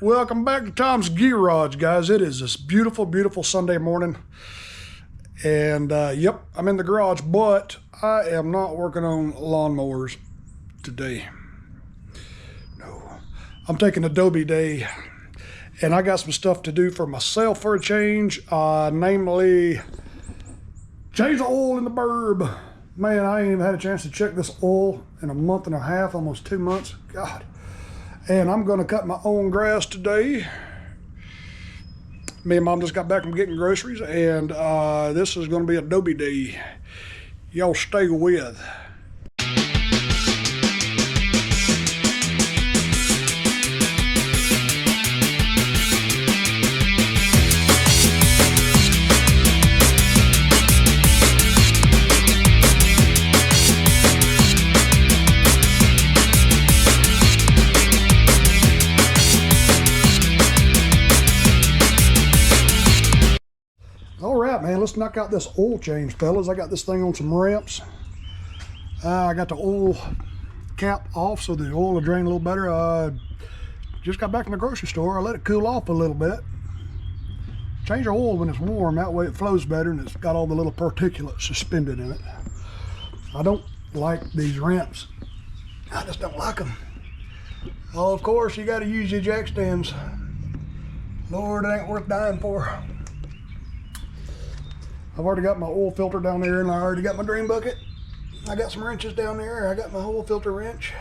Welcome back to Tom's Garage, guys. It is this beautiful, beautiful Sunday morning. And yep, I'm in the garage, but I am not working on lawnmowers today. No, I'm taking a Doby day, and I got some stuff to do for myself for a change. Namely, change the oil in the burb. Man, I ain't even had a chance to check this oil in a month and a half, almost 2 months. God. And I'm gonna cut my own grass today. Me and Mom just got back from getting groceries, and this is gonna be a Doby day. Y'all stay with. Man, let's knock out this oil change, fellas. I got this thing on some ramps. I got the oil cap off so the oil will drain a little better. Just got back from the grocery store. I let it cool off a little bit. Change your oil when it's warm, that way it flows better and it's got all the little particulates suspended in it. I don't like these ramps. I just don't like them. Oh, of course, you got to use your jack stands. Lord, it ain't worth dying for. I've already got my oil filter down there, and I already got my drain bucket. I got some wrenches down there. I got my oil filter wrench.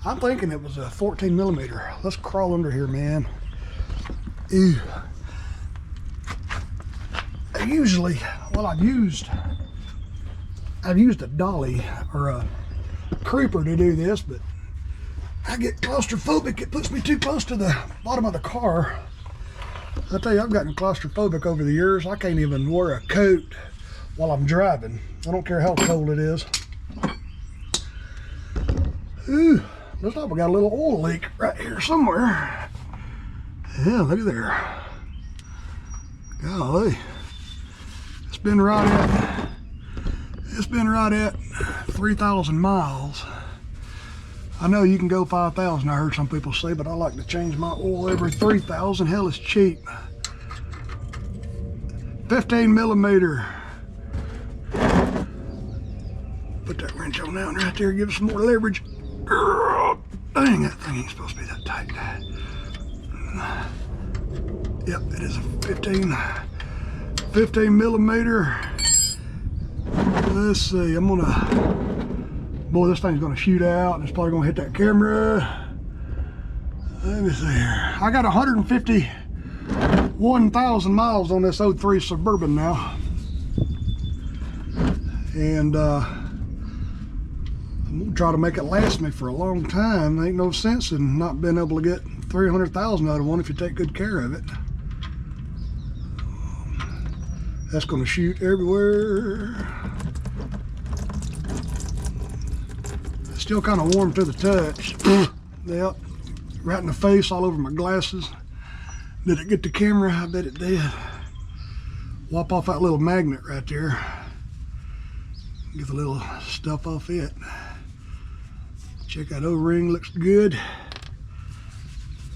I'm thinking it was a 14 millimeter. Let's crawl under here, man. Ew. I've used a dolly or a creeper to do this, but I get claustrophobic. It puts me too close to the bottom of the car. I tell you, I've gotten claustrophobic over the years. I can't even wear a coat while I'm driving. I don't care how cold it is. Ooh, looks like we got a little oil leak right here somewhere. Yeah, look at there. Golly. It's been right at 3,000 miles. I know you can go 5,000, I heard some people say, but I like to change my oil every 3,000. Hell, it's cheap. 15 millimeter. Put that wrench on down right there, give it some more leverage. Dang, that thing ain't supposed to be that tight. Yep, it is a 15 millimeter. Let's see, boy, this thing's gonna shoot out and it's probably gonna hit that camera. Let me see here. I got 151,000 miles on this '03 Suburban now. And I'm gonna try to make it last me for a long time. Ain't no sense in not being able to get 300,000 out of one if you take good care of it. That's gonna shoot everywhere. Still kind of warm to the touch. Yep, right in the face, all over my glasses. Did it get the camera? I bet it did. Wipe off that little magnet right there. Get the little stuff off it. Check that O-ring, looks good.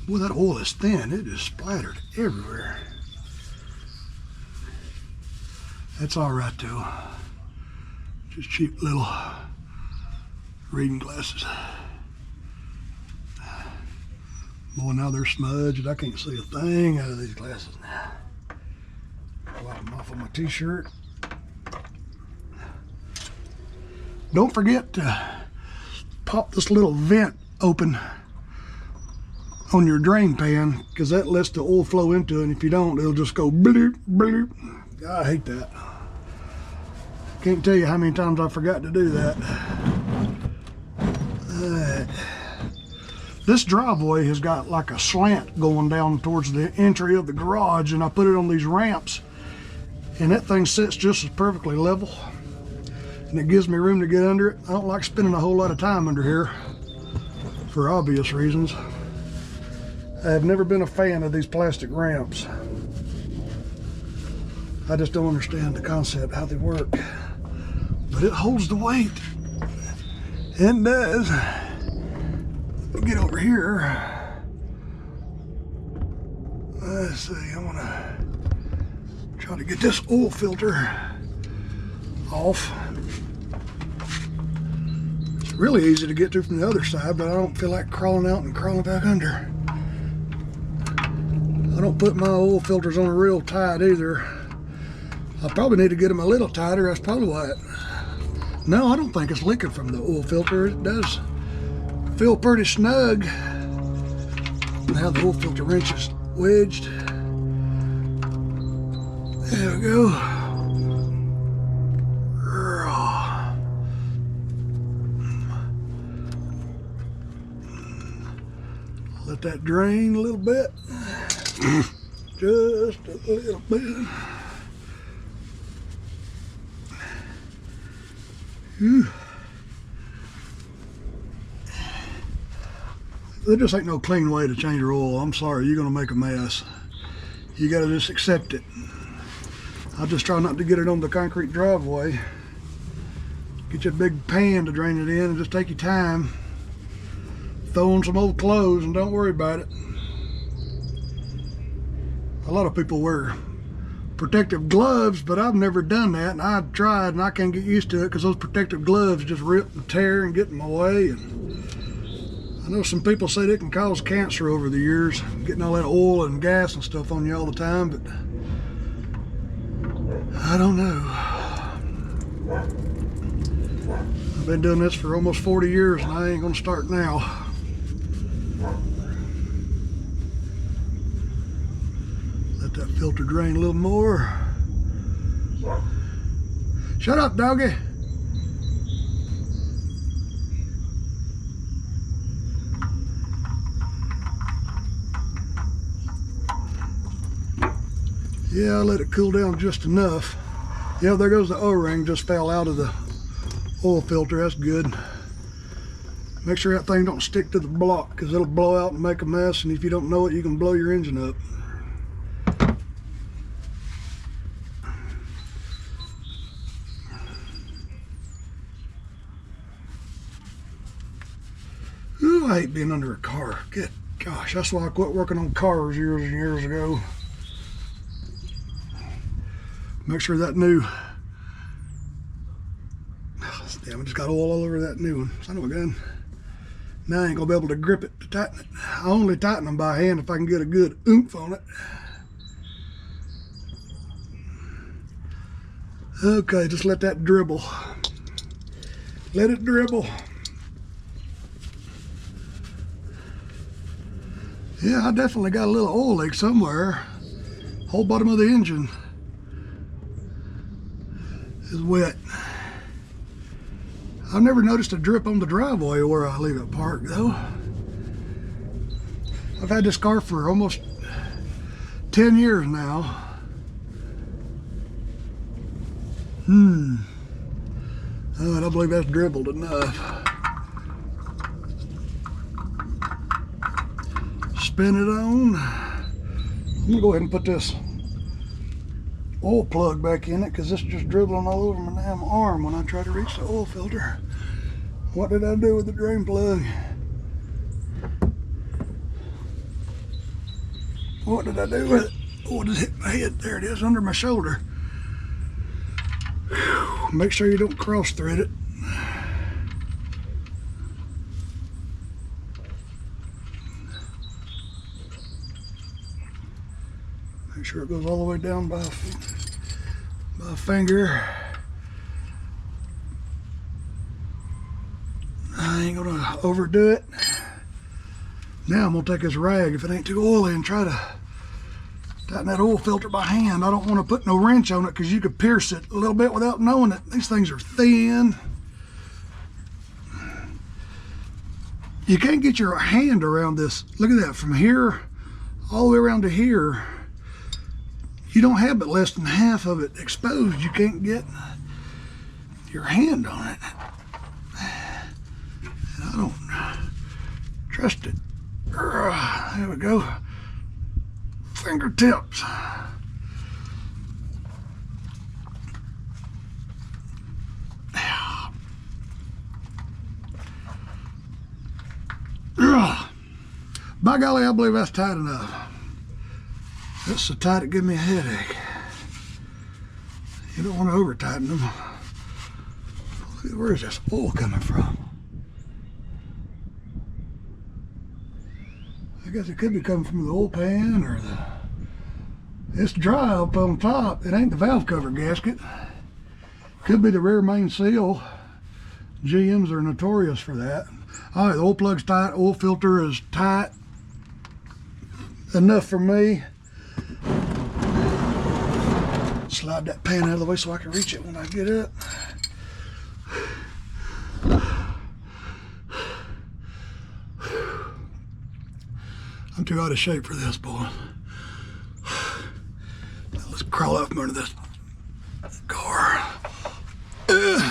Boy, that oil is thin. It is splattered everywhere. That's all right though. Just cheap little reading glasses. Boy, now they're smudged. I can't see a thing out of these glasses now. Wipe them off on my t-shirt. Don't forget to pop this little vent open on your drain pan, because that lets the oil flow into it, and if you don't, it'll just go bloop, bloop. I hate that. Can't tell you how many times I forgot to do that. This driveway has got like a slant going down towards the entry of the garage, and I put it on these ramps, and that thing sits just as perfectly level, and it gives me room to get under it. I don't like spending a whole lot of time under here for obvious reasons. I have never been a fan of these plastic ramps. I just don't understand the concept, how they work, but it holds the weight. It does. Get over here. let's see, I'm gonna try to get this oil filter off. It's really easy to get to from the other side, but I don't feel like crawling out and crawling back under. I don't put my oil filters on real tight either. I probably need to get them a little tighter. That's probably why no, I don't think it's leaking from the oil filter. It does feel pretty snug. Now the oil filter wrench is wedged. There we go. Let that drain a little bit. Just a little bit. Whew. There just ain't no clean way to change your oil. I'm sorry, you're gonna make a mess. You gotta just accept it. I'll just try not to get it on the concrete driveway. Get you a big pan to drain it in and just take your time. Throw on some old clothes and don't worry about it. A lot of people wear protective gloves, but I've never done that, and I've tried and I can't get used to it because those protective gloves just rip and tear and get in my way. And I know some people say they can cause cancer over the years, getting all that oil and gas and stuff on you all the time, but I don't know. I've been doing this for almost 40 years and I ain't gonna start now. Let that filter drain a little more. Shut up, doggy. Yeah, I'll let it cool down just enough. Yeah, there goes the O-ring, just fell out of the oil filter. That's good. Make sure that thing don't stick to the block because it'll blow out and make a mess, and if you don't know it, you can blow your engine up. Ooh, I hate being under a car. Good gosh, that's why I quit working on cars years and years ago. Make sure that new, damn, I just got oil all over that new one. Son of a gun. Now I ain't gonna be able to grip it to tighten it. I only tighten them by hand if I can get a good oomph on it. Okay, just let that dribble. Let it dribble. Yeah, I definitely got a little oil leak somewhere. Whole bottom of the engine is wet. I've never noticed a drip on the driveway where I leave it parked though. I've had this car for almost 10 years now. Oh, and I believe that's dribbled enough. Spin it on. I'm gonna go ahead and put this oil plug back in it because it's just dribbling all over my damn arm when I try to reach the oil filter. What did I do with the drain plug? What did I do with it? Oh, it just hit my head. There it is, under my shoulder. Whew. Make sure you don't cross thread it. Make sure it goes all the way down by a finger. I ain't gonna overdo it. Now I'm gonna take this rag, if it ain't too oily, and try to tighten that oil filter by hand. I don't want to put no wrench on it because you could pierce it a little bit without knowing it. These things are thin. You can't get your hand around this. Look at that, from here all the way around to here. You don't have but less than half of it exposed. You can't get your hand on it. And I don't trust it. There we go. Fingertips. By golly, I believe that's tight enough. It's so tight it gives me a headache. You don't want to over tighten them. Where is this oil coming from? I guess it could be coming from the oil pan or it's dry up on top. It ain't the valve cover gasket. Could be the rear main seal. GMs are notorious for that. All right, the oil plug's tight, oil filter is tight. Enough for me. Slide that pan out of the way so I can reach it when I get up. I'm too out of shape for this, boy. Now let's crawl up from under this car. I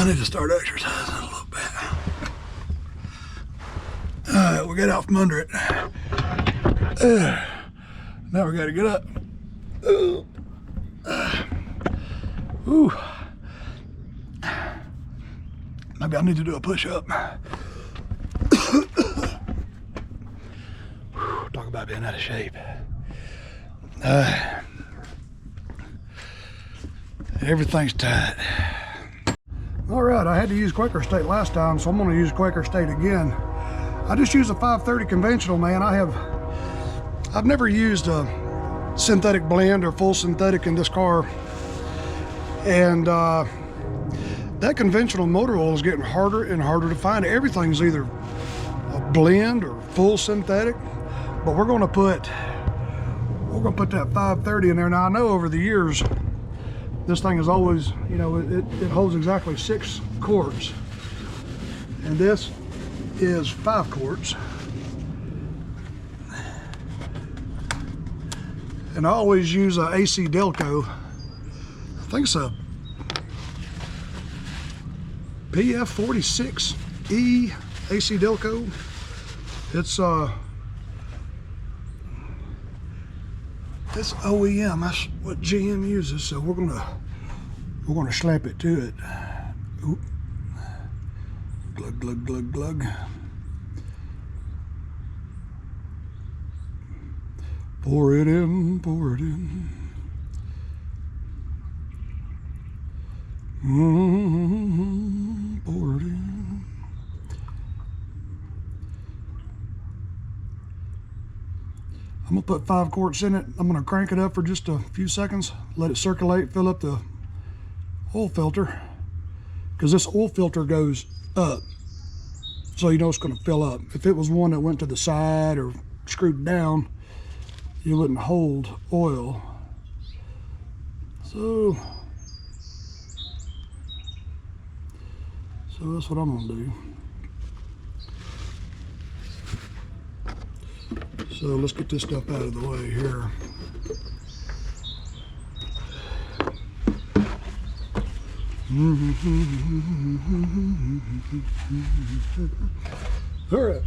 need to start exercising a little bit. All right, we got out from under it. Now we got to get up. Ooh. Maybe I need to do a push-up. Talk about being out of shape. Everything's tight. All right, I had to use Quaker State last time, so I'm going to use Quaker State again. I just use a 530 conventional, man. I've never used a synthetic blend or full synthetic in this car, and that conventional motor oil is getting harder and harder to find. Everything's either a blend or full synthetic, but we're going to put that 530 in there. Now I know over the years this thing is always, you know, it holds exactly 6 quarts, and this is 5 quarts. And I always use a AC Delco. I think it's a PF46E AC Delco. It's OEM. That's what GM uses. So we're gonna slap it to it. Oop. Glug glug glug glug. Pour it in, pour it in. Pour it in. I'm gonna put 5 quarts in it. I'm gonna crank it up for just a few seconds, let it circulate, fill up the oil filter, because this oil filter goes up, so you know it's gonna fill up. If it was one that went to the side or screwed down, you wouldn't hold oil. So that's what I'm gonna do. So let's get this stuff out of the way here. All right.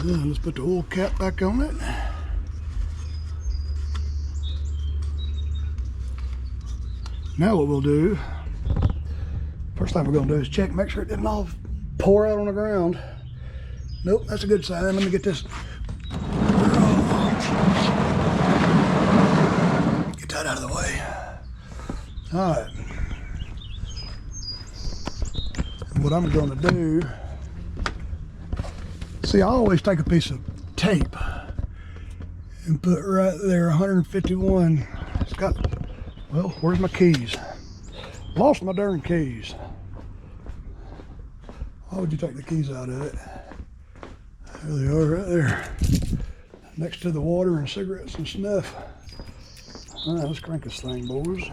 Let's put the oil cap back on it. Now what we'll do, first thing we're going to do is check, make sure it didn't all pour out on the ground. Nope, that's a good sign. Let me get this. Get that out of the way. All right. And what I'm going to do, see, I always take a piece of tape and put right there 151. It's got, well, where's my keys? Lost my darn keys. Why would you take the keys out of it? There they are, right there. Next to the water and cigarettes and snuff. All right, let's crank this thing, boys.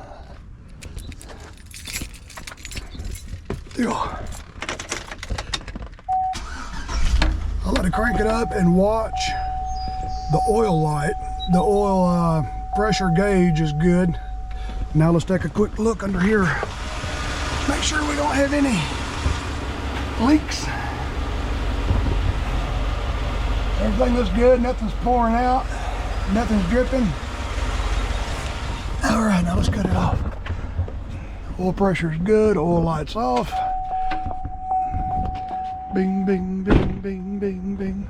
Yeah. I'll let it crank it up and watch the oil light. The oil pressure gauge is good. Now let's take a quick look under here. Make sure we don't have any leaks. Everything looks good, nothing's pouring out, nothing's dripping. All right, now let's cut it off. Oil pressure's good, oil light's off. Bing, bing, bing, bing, bing, bing.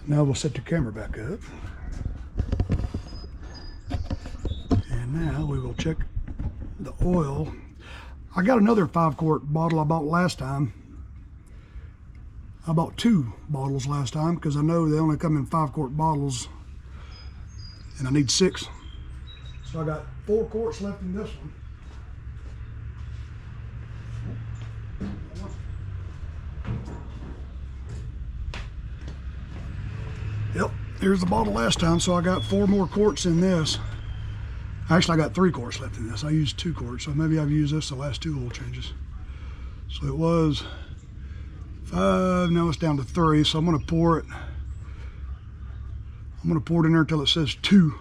Now we'll set the camera back up. And now we will check the oil. I got another 5-quart bottle I bought last time. I bought 2 bottles last time because I know they only come in 5-quart bottles and I need 6. So I got 4 quarts left in this one. Yep, here's the bottle last time, so I got 4 more quarts in this. Actually, I got 3 quarts left in this. I used 2 quarts, so maybe I've used this the last 2 oil changes. So it was 5, now it's down to 3, so I'm gonna pour it. I'm gonna pour it in there until it says 2.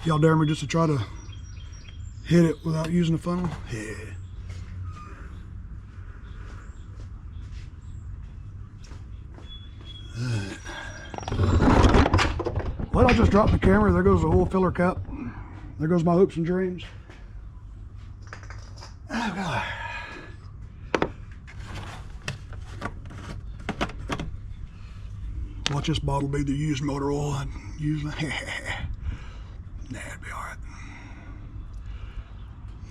Y'all dare me just to try to hit it without using the funnel? Yeah. Well, I just dropped the camera. There goes the oil filler cap. There goes my hopes and dreams. Oh, God. Watch this bottle be the used motor oil. I'd use nah, it'd be all right.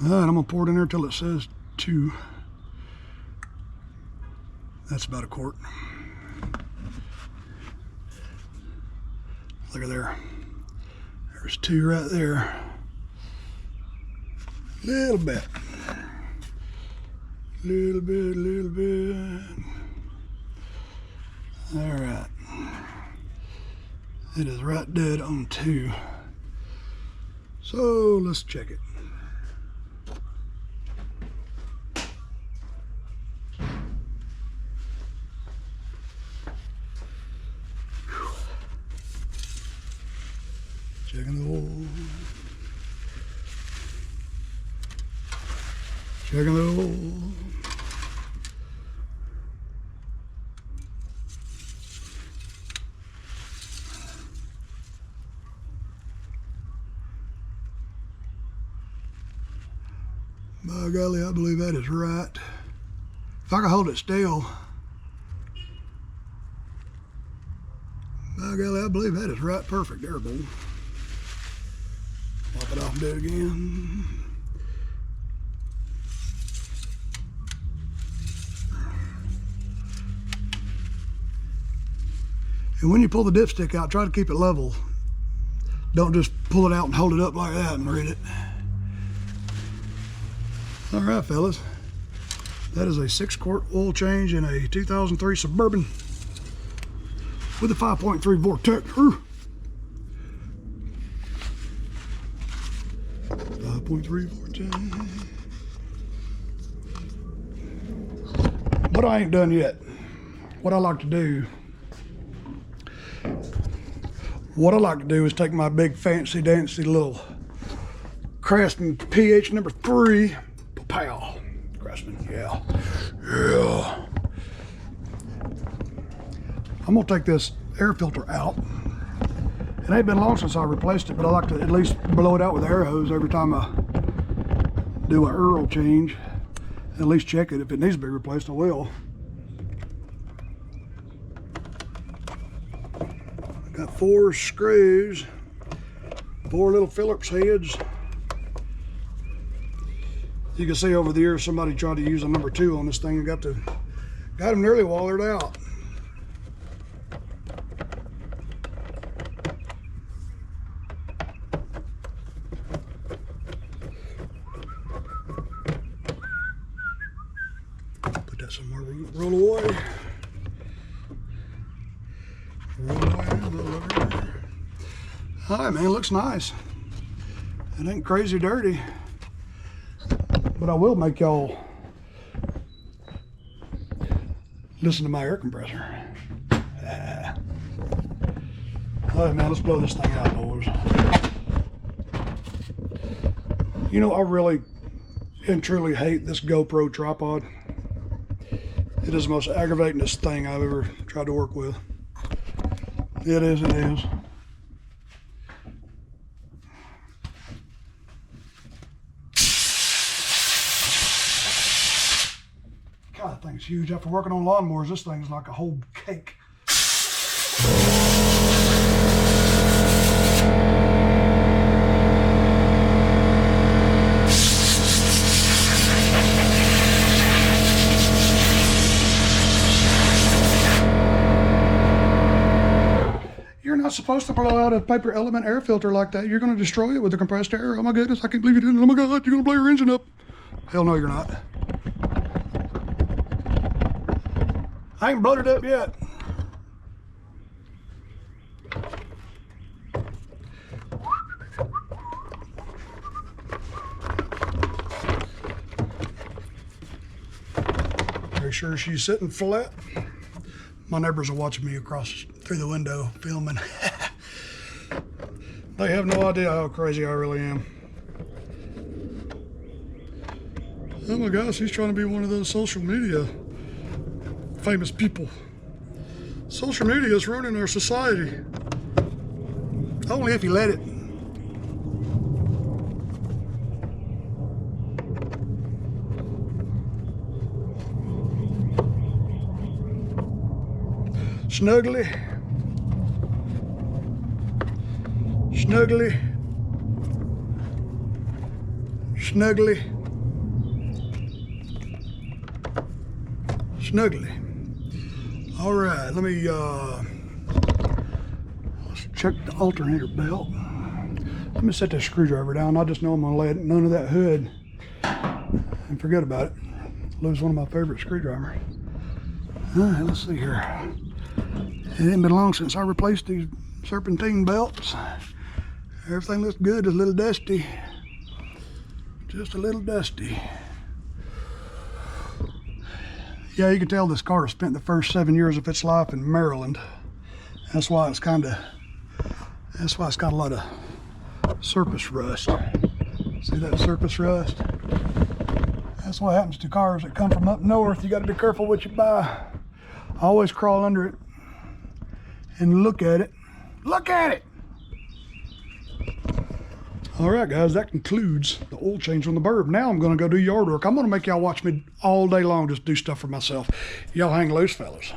All right, I'm gonna pour it in there till it says 2. That's about a quart. Look at there. There's 2 right there. Little bit. Little bit, little bit. All right. It is right dead on 2. So let's check it. Checking the oil. Checking the oil. By golly, I believe that is right. If I can hold it still, by golly, I believe that is right perfect there, boy. Pop it off and do it again. And when you pull the dipstick out, try to keep it level. Don't just pull it out and hold it up like that and read it. All right, fellas. That is a 6-quart oil change in a 2003 Suburban with a 5.3 Vortec. 5.3 Vortec. But I ain't done yet. What I like to do is take my big fancy dancy little Craftsman pH number 3. Pow. Craftsman, yeah. Yeah. I'm gonna take this air filter out. It ain't been long since I replaced it, but I like to at least blow it out with an air hose every time I do an oil change. At least check it. If it needs to be replaced, I will. Got 4 screws, 4 little Phillips heads. You can see over the years somebody tried to use a number 2 on this thing and got them nearly wallered out. Put that somewhere, roll away. Roll away, roll over. All right, man, it looks nice. It ain't crazy dirty. But I will make y'all listen to my air compressor. All right, man, let's blow this thing out, boys. You know, I really and truly hate this GoPro tripod. It is the most aggravatingest thing I've ever tried to work with. It is, it is. That thing's huge. After working on lawnmowers, this thing's like a whole cake. You're not supposed to blow out a paper element air filter like that. You're going to destroy it with the compressed air. Oh my goodness, I can't believe you did it. Oh my God, you're going to blow your engine up. Hell no, you're not. I ain't blowed it up yet. Make sure she's sitting flat. My neighbors are watching me across through the window filming. They have no idea how crazy I really am. Oh my gosh, he's trying to be one of those social media famous people. Social media is ruining our society. Only if you let it. Snuggly. Snuggly. Snuggly. Snuggly. All right, let me let's check the alternator belt. Let me set this screwdriver down. I just know I'm gonna lay none of that hood and forget about it. Lose one of my favorite screwdrivers. All right, let's see here. It ain't been long since I replaced these serpentine belts. Everything looks good. It's a little dusty. Just a little dusty. Yeah, you can tell this car spent the first 7 years of its life in Maryland. That's why it's got a lot of surface rust. See that surface rust? That's what happens to cars that come from up north. You got to be careful what you buy. I always crawl under it and look at it. Look at it! All right, guys, that concludes the oil change on the Burb. Now I'm going to go do yard work. I'm going to make y'all watch me all day long just do stuff for myself. Y'all hang loose, fellas.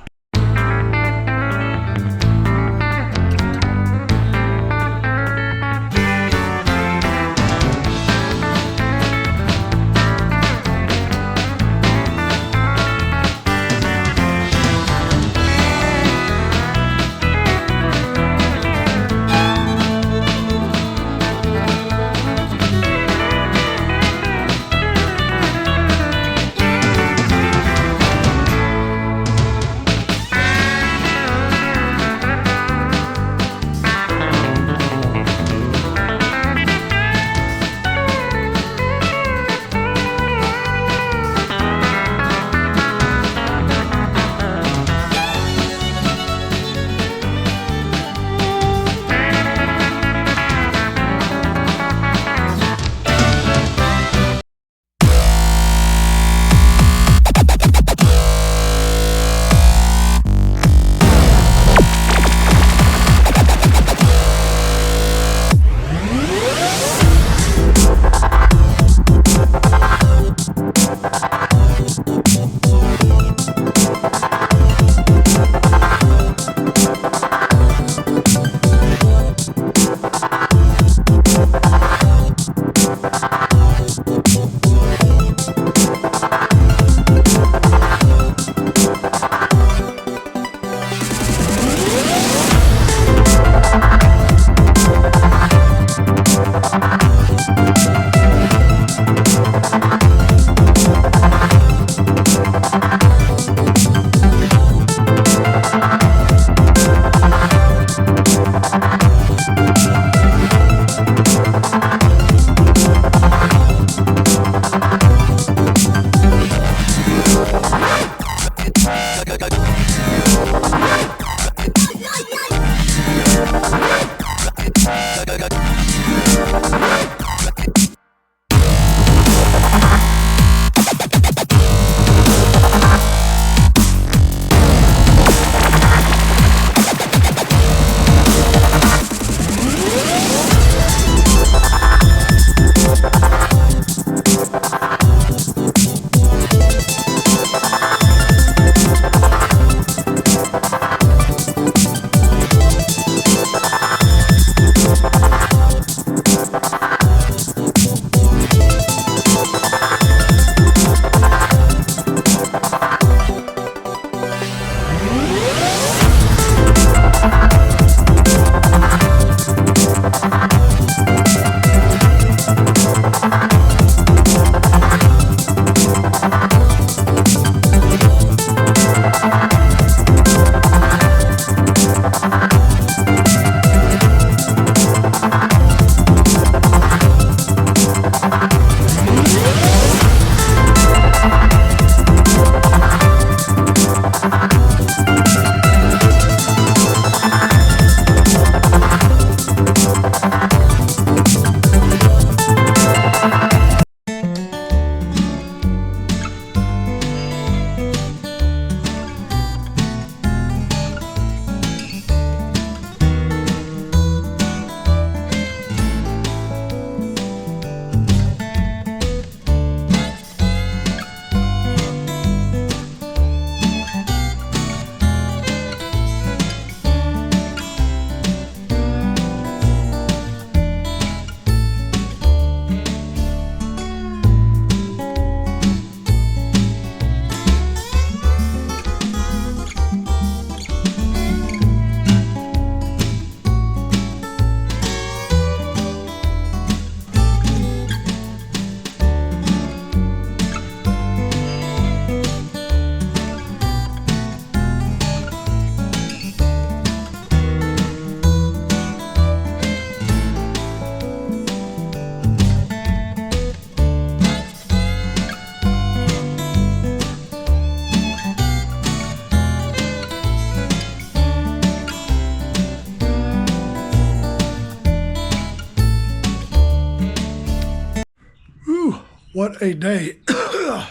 What a day. Got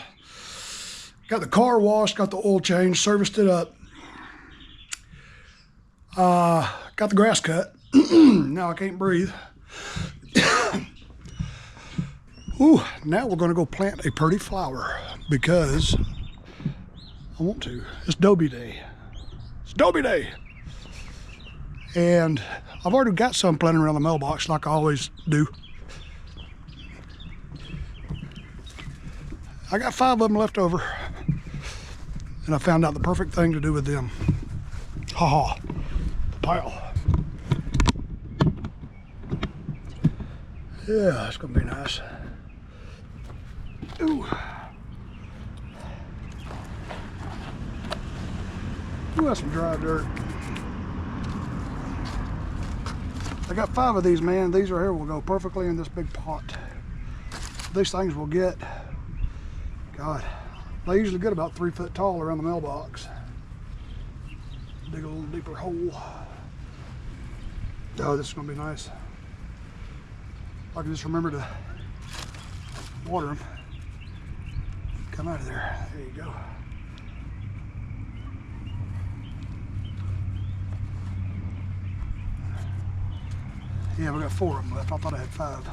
the car washed, got the oil changed, serviced it up. Got the grass cut. Now I can't breathe. Ooh, now we're gonna go plant a pretty flower because I want to. It's Doby day. It's Doby day. And I've already got some planted around the mailbox like I always do. I got 5 of them left over. And I found out the perfect thing to do with them. Ha ha, the pile. Yeah, it's gonna be nice. Ooh. Ooh, that's some dry dirt. I got 5 of these, man. These right here will go perfectly in this big pot. These things will get, God, they usually get about 3 foot tall around the mailbox. Dig a little deeper hole. Oh, this is gonna be nice. I can just remember to water them. Come out of there. There you go. Yeah, we got 4 of them left. I thought I had 5.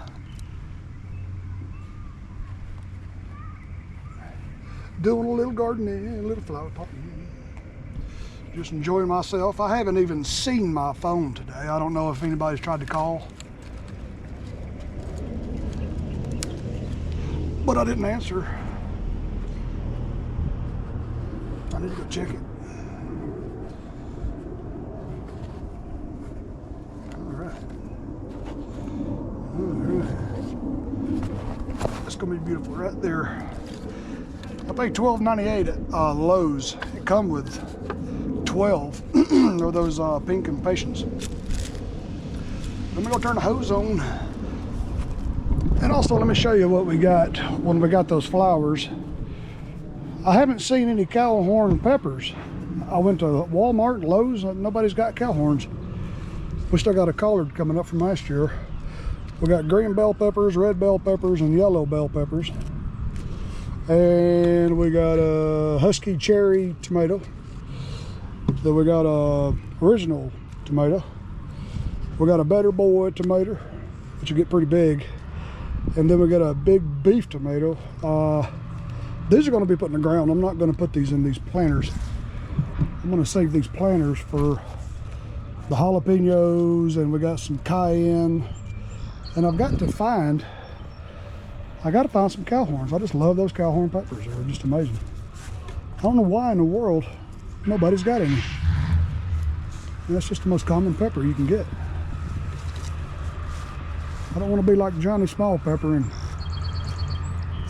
Doing a little gardening, a little flower potting. Just enjoying myself. I haven't even seen my phone today. I don't know if anybody's tried to call. But I didn't answer. I need to go check it. It's gonna be beautiful right there. I paid $12.98 at Lowe's. It come with 12 or those pink impatiens. Let me go turn the hose on. And also let me show you what we got when we got those flowers. I haven't seen any cow horn peppers. I went to Walmart, Lowe's, and nobody's got cow horns. We still got a collard coming up from last year. We got green bell peppers, red bell peppers, and yellow bell peppers. And we got a husky cherry tomato. Then we got a original tomato. We got a better boy tomato, which will get pretty big. And then we got a big beef tomato. These are going to be put in the ground. I'm not going to put these in these planters. I'm going to save these planters for the jalapenos, and we got some cayenne. And I've got to find, some cow horns. I just love those cow horn peppers. They're just amazing. I don't know why in the world nobody's got any. And that's just the most common pepper you can get. I don't want to be like Johnny Small Pepper and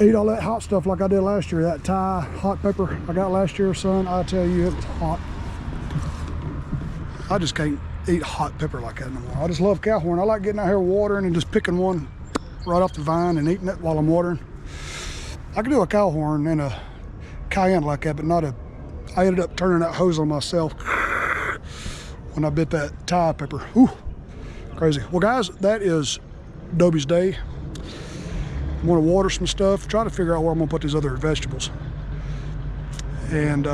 eat all that hot stuff like I did last year. That Thai hot pepper I got last year, son, I tell you, it was hot. I just can't eat hot pepper like that anymore. I just love cow horn. I like getting out here watering and just picking one right off the vine and eating it while I'm watering. I could do a cow horn and a cayenne like that, but not a, I ended up turning that hose on myself when I bit that Thai pepper. Ooh, crazy. Well guys, that is Doby's day. I'm gonna water some stuff, try to figure out where I'm gonna put these other vegetables. And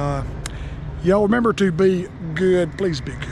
y'all remember to be good, please be good.